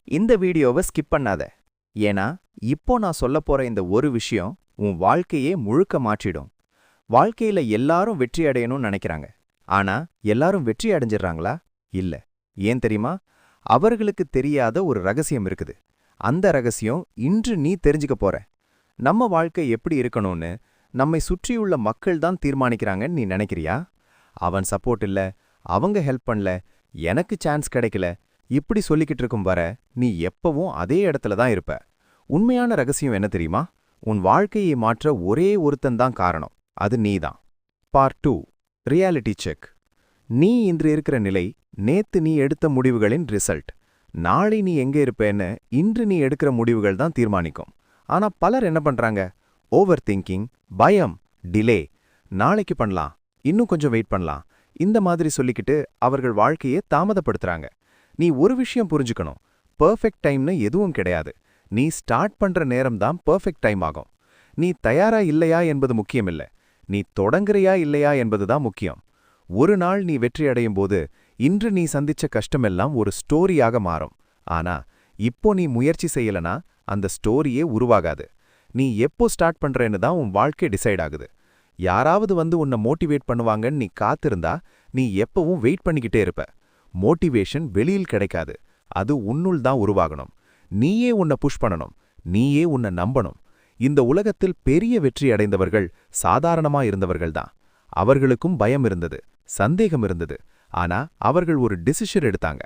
இந்த வீடியோவை ஸ்கிப் பண்ணாத. ஏன்னா இப்போ நான் சொல்லப் போற இந்த ஒரு விஷயம் உன் வாழ்க்கையே முழுக்க மாற்றிடும். வாழ்க்கையில எல்லாரும் வெற்றி அடையணும்னு நினைக்கிறாங்க. ஆனா எல்லாரும் வெற்றி அடைஞ்சிடுறாங்களா? இல்ல. ஏன் தெரியுமா? அவர்களுக்கு தெரியாத ஒரு ரகசியம் இருக்குது. அந்த ரகசியம் இன்று நீ தெரிஞ்சுக்க போற. நம்ம வாழ்க்கை எப்படி இருக்கணும்னு நம்மை சுற்றியுள்ள மக்கள் தான் தீர்மானிக்கிறாங்கன்னு நீ நினைக்கிறியா? அவன் சப்போர்ட் இல்ல, அவங்க ஹெல்ப் பண்ணல, எனக்கு சான்ஸ் கிடைக்கல, இப்படி சொல்லிக்கிட்டு இருக்கும் வர நீ எப்பவும் அதே இடத்துல தான் இருப்ப. உண்மையான ரகசியம் என்ன தெரியுமா? உன் வாழ்க்கையை மாற்ற ஒரே ஒருத்தன் தான் காரணம். அது நீதான். Part 2 reality check. நீ இன்று இருக்கிற நிலை நேத்து நீ எடுத்த முடிவுகளின் ரிசல்ட். நாளை நீ எங்க இருப்பேன்னு இன்று நீ எடுக்கிற முடிவுகள் தான் தீர்மானிக்கும். ஆனா பலர் என்ன பண்றாங்க? ஓவர் திங்கிங், பயம், டிலே, நாளைக்கு பண்ணலாம், இன்னும் கொஞ்சம் வெயிட் பண்ணலாம், இந்த மாதிரி சொல்லிக்கிட்டு அவர்கள் வாழ்க்கையை தாமதப்படுத்துறாங்க. நீ ஒரு விஷயம் புரிஞ்சுக்கணும். பெர்ஃபெக்ட் டைம்னு எதுவும் கிடையாது. நீ ஸ்டார்ட் பண்ற நேரம் தான் பெர்ஃபெக்ட் டைம் ஆகும். நீ தயாரா இல்லையா என்பது முக்கியமில்ல, நீ தொடங்குறியா இல்லையா என்பதுதான் முக்கியம். ஒரு நாள் நீ வெற்றி அடையும் போது இன்று நீ சந்திச்ச கஷ்டமெல்லாம் ஒரு ஸ்டோரியாக மாறும். ஆனா இப்போ நீ முயற்சி செய்யலனா அந்த ஸ்டோரியே உருவாகாது. நீ எப்போ ஸ்டார்ட் பண்றேன்னு தான் உன் வாழ்க்கை டிசைட் ஆகுது. யாராவது வந்து உன்னை மோட்டிவேட் பண்ணுவாங்கன்னு நீ காத்திருந்தா நீ எப்பவும் வெயிட் பண்ணிக்கிட்டே இருப்ப. மோட்டிவேஷன் வெளியில் கிடைக்காது, அது உன்னுள் தான் உருவாகணும். நீயே உன்னை புஷ் பண்ணணும், நீயே உன்னை நம்பணும். இந்த உலகத்தில் பெரிய வெற்றி அடைந்தவர்கள் சாதாரணமா இருந்தவர்கள்தான். அவர்களுக்கும் பயம் இருந்தது, சந்தேகம் இருந்தது. ஆனா அவர்கள் ஒரு டிசிஷன் எடுத்தாங்க.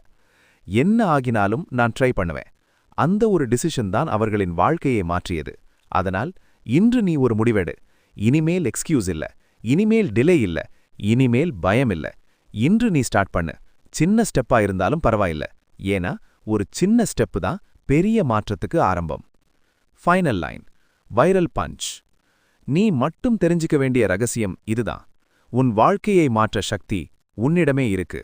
என்ன ஆகினாலும் நான் ட்ரை பண்ணுவேன். அந்த ஒரு டிசிஷன் தான் அவர்களின் வாழ்க்கையை மாற்றியது. அதனால் இன்று நீ ஒரு முடிவெடு. இனிமேல் எக்ஸ்கியூஸ் இல்ல, இனிமேல் டிலே இல்ல, இனிமேல் பயம் இல்ல. இன்று நீ ஸ்டார்ட் பண்ணு. சின்ன ஸ்டெப்பா இருந்தாலும் பரவாயில்ல. ஏன்னா ஒரு சின்ன ஸ்டெப்பு தான் பெரிய மாற்றத்துக்கு ஆரம்பம். Final line, viral punch. நீ மட்டும் தெரிஞ்சுக்க வேண்டிய ரகசியம் இதுதான். உன் வாழ்க்கையை மாற்ற சக்தி உன்னிடமே இருக்கு.